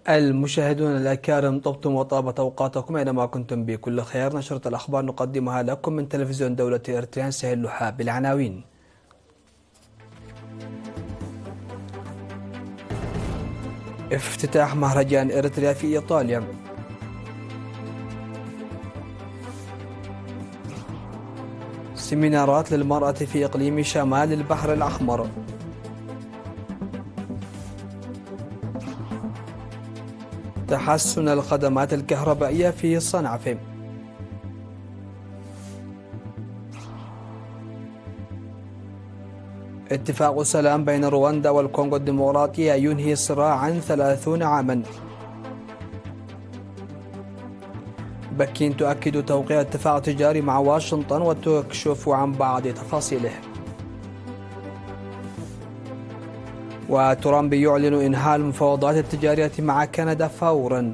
المشاهدون الأكارم، طبتم وطابت أوقاتكم أينما كنتم بكل خير. نشرة الأخبار نقدمها لكم من تلفزيون دولة إريتريا. سهل لحاب بالعناوين. افتتاح مهرجان إريتريا في إيطاليا. سيمينارات للمرأة في إقليم شمال البحر الأحمر. تحسن الخدمات الكهربائية في صنعاء. اتفاق سلام بين رواندا والكونغو الديمقراطية ينهي صراعا 30 عاما. بكين تؤكد توقيع اتفاق تجاري مع واشنطن وتكشف عن بعض تفاصيله. وترامب يعلن إنهاء المفاوضات التجارية مع كندا فورا.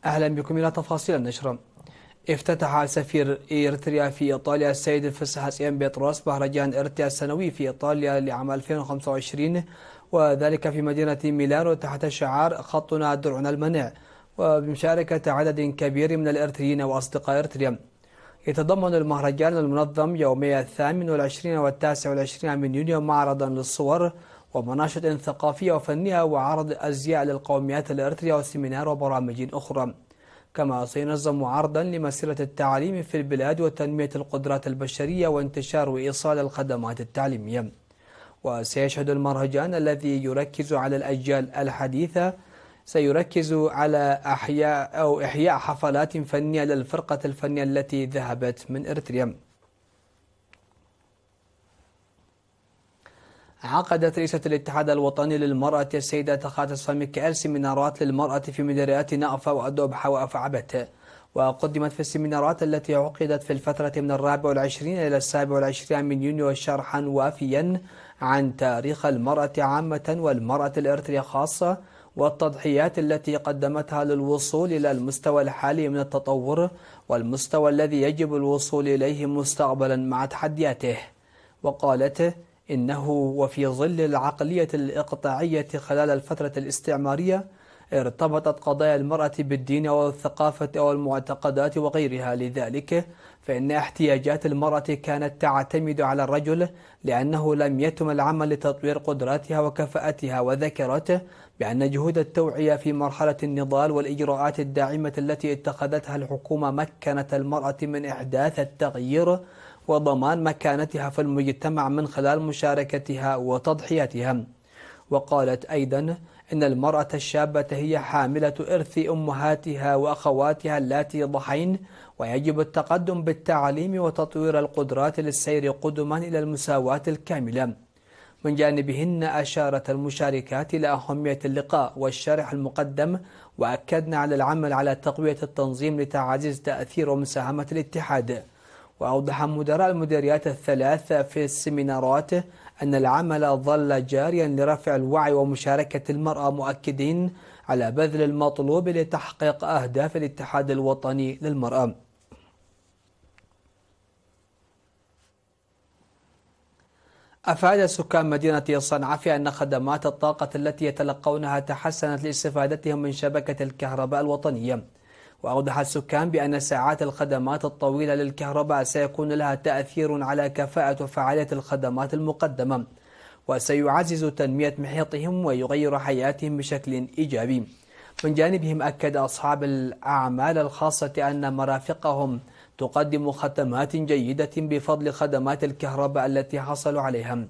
أهلا بكم إلى تفاصيل النشرة. افتتح سفير إريتريا في إيطاليا السيد الفسحسيان بيطرس مهرجان إريتريا السنوي في إيطاليا لعام 2025، وذلك في مدينة ميلانو تحت شعار خطنا درعنا المنع، وبمشاركة عدد كبير من الإريتريين وأصدقاء إريتريا. يتضمن المهرجان المنظم يومي 28 و29 من يونيو معرضا للصور ومناشط ثقافية وفنية وعرض أزياء للقوميات الإريترية وسيمينار وبرامج أخرى. كما سينظم عرضا لمسيرة التعليم في البلاد وتنمية القدرات البشرية وانتشار وإيصال الخدمات التعليمية. وسيشهد المهرجان الذي يركز على الأجيال الحديثة سيركز على إحياء حفلات فنية للفرقة الفنية التي ذهبت من إريتريا. عقدت رئيسة الاتحاد الوطني للمرأة السيدة تخاتس ميكائيل سيمينارات للمرأة في مديريات نأفا وأدوبحة وأفعبت، وقدمت في السيمينارات التي عقدت في الفترة من 24 إلى 27 من يونيو شرحا وافيا عن تاريخ المرأة عامة والمرأة الإريترية خاصة، والتضحيات التي قدمتها للوصول إلى المستوى الحالي من التطور والمستوى الذي يجب الوصول إليه مستقبلا مع تحدياته. وقالت إنه وفي ظل العقلية الإقطاعية خلال الفترة الاستعمارية ارتبطت قضايا المرأة بالدين والثقافة والمعتقدات وغيرها، لذلك فإن احتياجات المرأة كانت تعتمد على الرجل لأنه لم يتم العمل لتطوير قدراتها وكفاءتها. وذكرت بأن جهود التوعية في مرحلة النضال والإجراءات الداعمة التي اتخذتها الحكومة مكنت المرأة من إحداث التغيير وضمان مكانتها في المجتمع من خلال مشاركتها وتضحياتها. وقالت أيضا إن المرأة الشابة هي حاملة إرث أمهاتها وأخواتها اللاتي ضحين، ويجب التقدم بالتعليم وتطوير القدرات للسير قدما إلى المساواة الكاملة. من جانبهن أشارت المشاركات إلى أهمية اللقاء والشرح المقدم، وأكدنا على العمل على تقوية التنظيم لتعزيز تأثير ومساهمة الاتحاد. وأوضح مدراء المديريات الثلاث في السيمينارات أن العمل ظل جاريا لرفع الوعي ومشاركة المرأة، مؤكدين على بذل المطلوب لتحقيق أهداف الاتحاد الوطني للمرأة. أفاد سكان مدينة صنعاء في أن خدمات الطاقة التي يتلقونها تحسنت لاستفادتهم من شبكة الكهرباء الوطنية. وأوضح السكان بأن ساعات الخدمات الطويلة للكهرباء سيكون لها تأثير على كفاءة وفعالية الخدمات المقدمة، وسيعزز تنمية محيطهم ويغير حياتهم بشكل إيجابي. من جانبهم أكد أصحاب الأعمال الخاصة أن مرافقهم تقدم خدمات جيدة بفضل خدمات الكهرباء التي حصلوا عليها.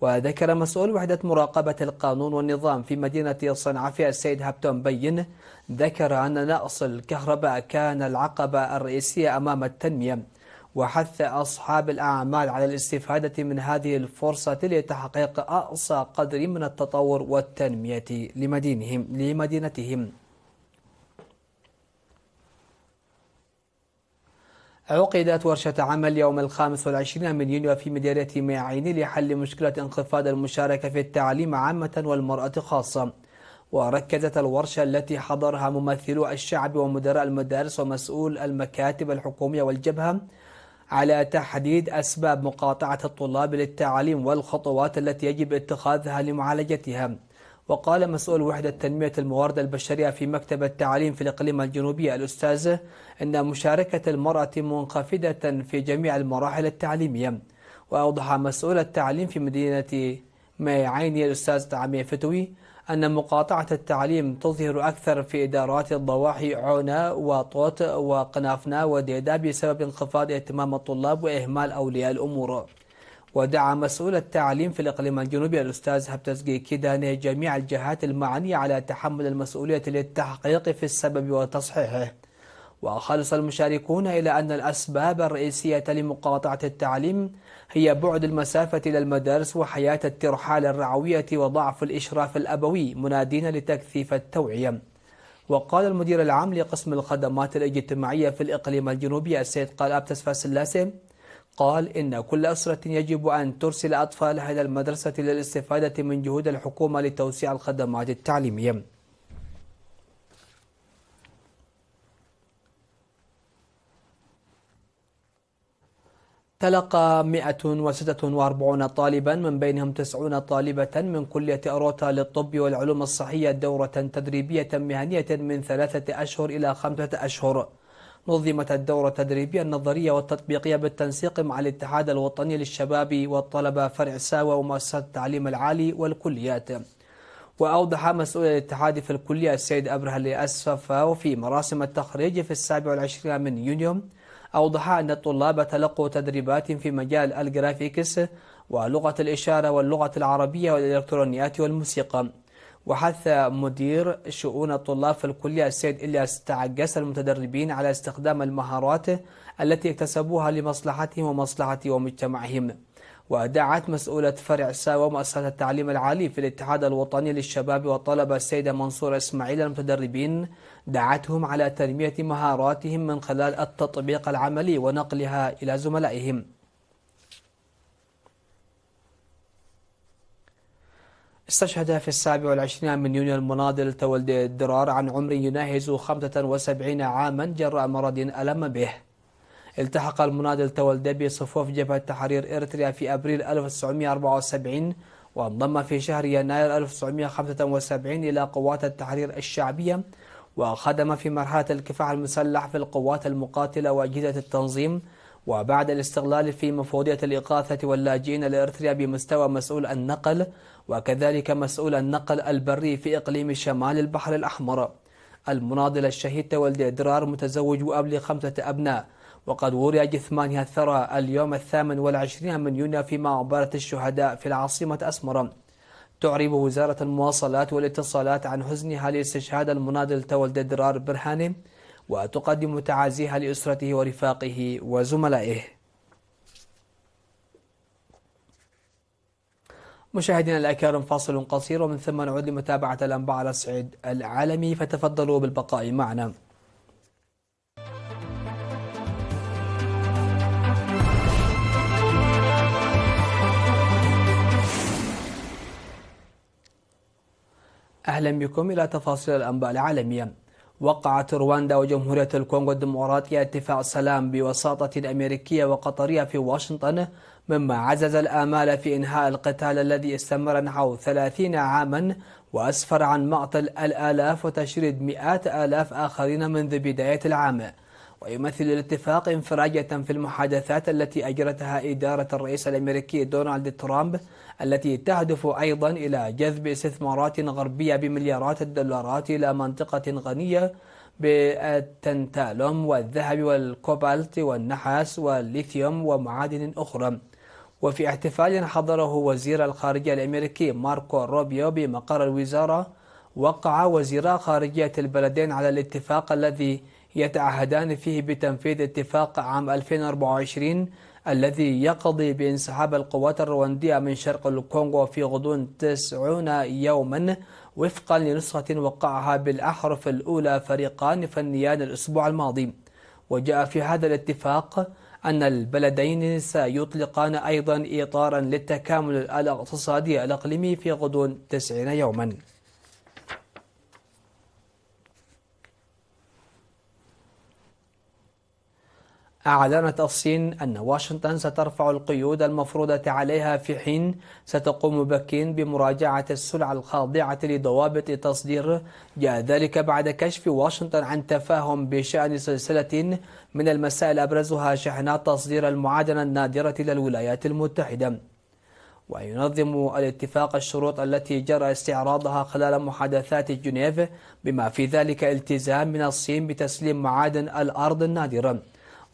وذكر مسؤول وحدة مراقبة القانون والنظام في مدينة صنعاء في السيد هابتون بين، ذكر أن نقص الكهرباء كان العقبة الرئيسية أمام التنمية، وحث أصحاب الأعمال على الاستفادة من هذه الفرصة لتحقيق أقصى قدر من التطور والتنمية لمدينتهم. عقدت ورشة عمل يوم 25 من يونيو في مديرية ميعين لحل مشكلة انخفاض المشاركة في التعليم عامة والمرأة خاصة. وركزت الورشة التي حضرها ممثلو الشعب ومدراء المدارس ومسؤول المكاتب الحكومية والجبهة على تحديد أسباب مقاطعة الطلاب للتعليم والخطوات التي يجب اتخاذها لمعالجتها. وقال مسؤول وحدة تنمية الموارد البشرية في مكتب التعليم في الإقليم الجنوبي الأستاذ إن مشاركة المرأة منخفضة في جميع المراحل التعليمية. وأوضح مسؤول التعليم في مدينة ميعيني الأستاذ تعمية فتوي أن مقاطعة التعليم تظهر أكثر في إدارات الضواحي عونا وطوط وقنافنا وديدا بسبب انخفاض اهتمام الطلاب وإهمال أولياء الأمور. ودعا مسؤول التعليم في الإقليم الجنوبي الأستاذ هبتزقي كيداني جميع الجهات المعنية على تحمل المسؤولية للتحقيق في السبب وتصحيحه. وخلص المشاركون إلى أن الأسباب الرئيسية لمقاطعة التعليم هي بعد المسافة إلى المدارس وحياة الترحال الرعوية وضعف الإشراف الأبوي، منادين لتكثيف التوعية. وقال المدير العام لقسم الخدمات الاجتماعية في الإقليم الجنوبي السيد قالابتس فاسلاسي قال إن كل أسرة يجب أن ترسل أطفالها إلى المدرسة للاستفادة من جهود الحكومة لتوسيع الخدمات التعليمية. تلقى 146 طالبا من بينهم 90 طالبة من كلية أوروتا للطب والعلوم الصحية دورة تدريبية مهنية من 3 أشهر إلى 5 أشهر. نظمت الدورة التدريبية النظرية والتطبيقية بالتنسيق مع الاتحاد الوطني للشباب والطلبة فرع ساوى ومؤسسة التعليم العالي والكليات. وأوضح مسؤول الاتحاد في الكلية السيد أبرهة أسفاو في مراسم التخريج في 27 من يونيو، أوضح أن الطلاب تلقوا تدريبات في مجال الجرافيكس ولغة الإشارة واللغة العربية والإلكترونيات والموسيقى. وحث مدير شؤون الطلاب في الكلية السيد إلياس تعجس المتدربين على استخدام المهارات التي اكتسبوها لمصلحتهم ومصلحة ومجتمعهم. ودعت مسؤولة فرع ساوى ومؤسسة التعليم العالي في الاتحاد الوطني للشباب والطلبة السيدة منصورة إسماعيل المتدربين، دعتهم على تنمية مهاراتهم من خلال التطبيق العملي ونقلها إلى زملائهم. استشهد في 27 من يونيو المناضل تولد الدرار عن عمر يناهز 75 عاما جراء مرض ألم به. التحق المناضل تولد بصفوف جبهة تحرير إريتريا في أبريل 1974 وانضم في شهر يناير 1975 إلى قوات التحرير الشعبية، وخدم في مرحلة الكفاح المسلح في القوات المقاتلة وأجهزة التنظيم، وبعد الاستقلال في مفوضية الإغاثة واللاجئين لإريتريا بمستوى مسؤول النقل، وكذلك مسؤول النقل البري في إقليم شمال البحر الأحمر. المناضل الشهيد تولد درار متزوج وأب ل5 أبناء، وقد وري جثمانها الثرى اليوم 28 من يونيو في مقبرة الشهداء في العاصمة أسمرة. تعرب وزارة المواصلات والاتصالات عن حزنها لاستشهاد المناضل تولد درار برهاني، وتقدم تعازيها لأسرته ورفاقه وزملائه. مشاهدينا الأكارم، فاصل قصير ومن ثم نعود لمتابعة الأنباء على الصعيد العالمي، فتفضلوا بالبقاء معنا. أهلا بكم إلى تفاصيل الأنباء العالمية. وقعت رواندا وجمهورية الكونغو الديمقراطية اتفاق سلام بوساطة أمريكية وقطرية في واشنطن، مما عزز الآمال في إنهاء القتال الذي استمر نحو 30 عاما وأسفر عن مقتل الآلاف وتشريد مئات آلاف آخرين منذ بداية العام. ويمثل الاتفاق انفراجة في المحادثات التي أجرتها إدارة الرئيس الأمريكي دونالد ترامب، التي تهدف أيضا إلى جذب استثمارات غربية بمليارات الدولارات إلى منطقة غنية بالتنتالوم والذهب والكوبالت والنحاس والليثيوم ومعادن أخرى. وفي احتفال حضره وزير الخارجية الأمريكي ماركو روبيو بمقر الوزارة، وقع وزيرا خارجية البلدين على الاتفاق الذي يتعهدان فيه بتنفيذ اتفاق عام 2024 الذي يقضي بانسحاب القوات الرواندية من شرق الكونغو في غضون 90 يوما، وفقا لنسخة وقعها بالأحرف الأولى فريقان فنيان الأسبوع الماضي. وجاء في هذا الاتفاق أن البلدين سيطلقان أيضا إطارا للتكامل الاقتصادي الإقليمي في غضون 90 يوما. أعلنت الصين أن واشنطن سترفع القيود المفروضة عليها في حين ستقوم بكين بمراجعة السلع الخاضعة لضوابط تصدير. جاء ذلك بعد كشف واشنطن عن تفاهم بشأن سلسلة من المسائل أبرزها شحنات تصدير المعادن النادرة إلى الولايات المتحدة. وينظم الاتفاق الشروط التي جرى استعراضها خلال محادثات جنيف، بما في ذلك التزام من الصين بتسليم معادن الأرض النادرة.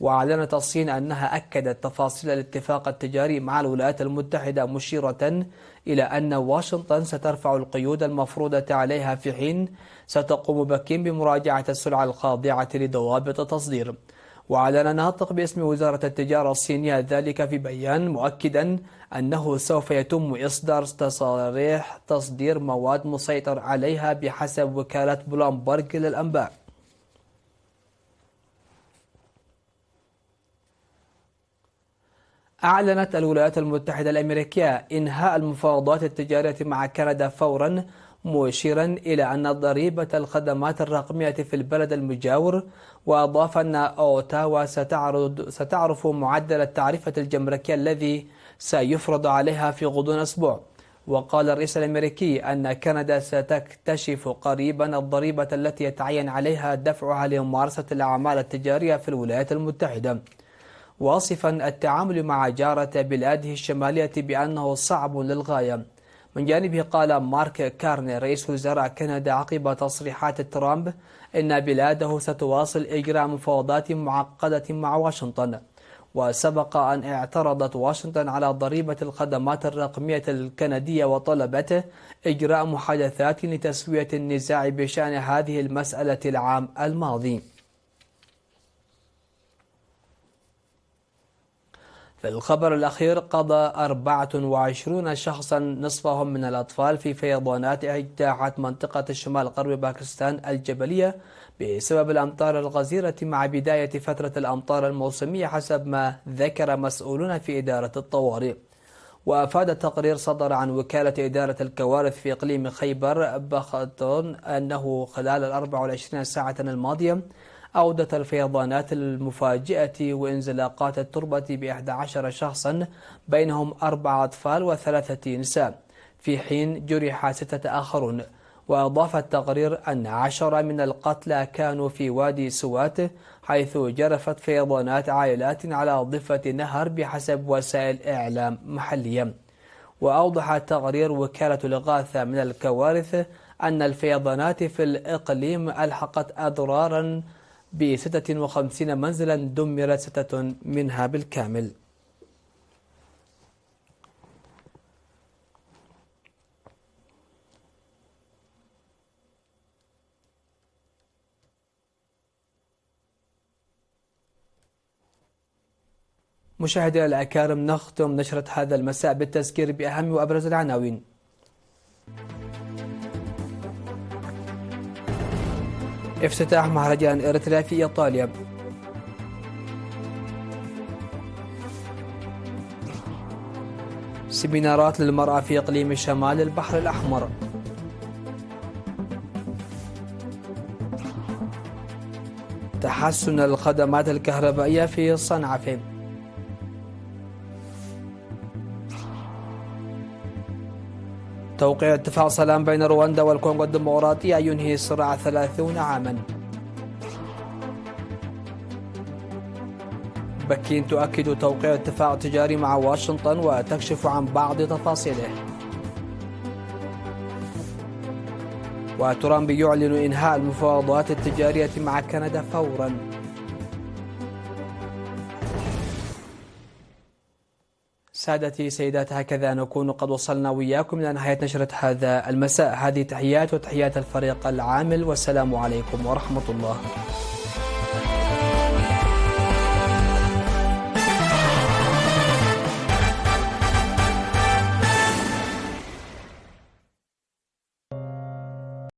وأعلنت الصين أنها أكدت تفاصيل الاتفاق التجاري مع الولايات المتحدة، مشيرة إلى أن واشنطن سترفع القيود المفروضة عليها في حين ستقوم بكين بمراجعة السلع الخاضعة لضوابط التصدير. وأعلن ناطق باسم وزارة التجارة الصينية ذلك في بيان، مؤكدا أنه سوف يتم إصدار تصاريح تصدير مواد مسيطر عليها بحسب وكالة بلومبرج للأنباء. أعلنت الولايات المتحدة الأمريكية إنهاء المفاوضات التجارية مع كندا فورا، مشيرا إلى أن ضريبة الخدمات الرقمية في البلد المجاور. وأضاف أن أوتاوا ستعرف معدل التعرفة الجمركية الذي سيفرض عليها في غضون أسبوع. وقال الرئيس الأمريكي أن كندا ستكتشف قريبا الضريبة التي يتعين عليها دفعها لممارسة الأعمال التجارية في الولايات المتحدة، واصفا التعامل مع جارة بلاده الشمالية بأنه صعب للغاية. من جانبه قال مارك كارني رئيس وزراء كندا عقب تصريحات ترامب إن بلاده ستواصل إجراء مفاوضات معقدة مع واشنطن. وسبق أن اعترضت واشنطن على ضريبة الخدمات الرقمية الكندية وطلبت إجراء محادثات لتسوية النزاع بشأن هذه المسألة العام الماضي. في الخبر الأخير، قضى 24 شخصا نصفهم من الأطفال في فيضانات اجتاحت منطقة الشمال غرب باكستان الجبلية بسبب الأمطار الغزيرة مع بداية فترة الأمطار الموسمية، حسب ما ذكر مسؤولون في إدارة الطوارئ. وأفاد تقرير صدر عن وكالة إدارة الكوارث في إقليم خيبر بختون أنه خلال 24 ساعة الماضية أودت الفيضانات المفاجئة وانزلاقات التربة ب11 شخصا، بينهم 4 أطفال و3 نساء، في حين جرح 6 آخرون. وأضاف التقرير أن 10 من القتلى كانوا في وادي سوات، حيث جرفت فيضانات عائلات على ضفة نهر بحسب وسائل إعلام محلية. وأوضح تقرير وكالة الإغاثة من الكوارث أن الفيضانات في الإقليم ألحقت أضرارا ب56 منزلا، دمرت 6 منها بالكامل. مشاهدينا الأكارم، نختم نشرة هذا المساء بالتذكير بأهم وأبرز العناوين. افتتاح مهرجان إريتريا في إيطاليا. سيمينارات للمرأة في إقليم شمال البحر الأحمر. تحسن الخدمات الكهربائية في صنعاء. توقيع اتفاق سلام بين رواندا والكونغو الديمقراطية ينهي صراع 30 عاما. بكين تؤكد توقيع اتفاق تجاري مع واشنطن وتكشف عن بعض تفاصيله. وترامب يعلن إنهاء المفاوضات التجارية مع كندا فورا. سادتي سيدات، هكذا نكون قد وصلنا وياكم إلى نهاية نشرة هذا المساء. هذه تحيات وتحيات الفريق العامل، والسلام عليكم ورحمة الله.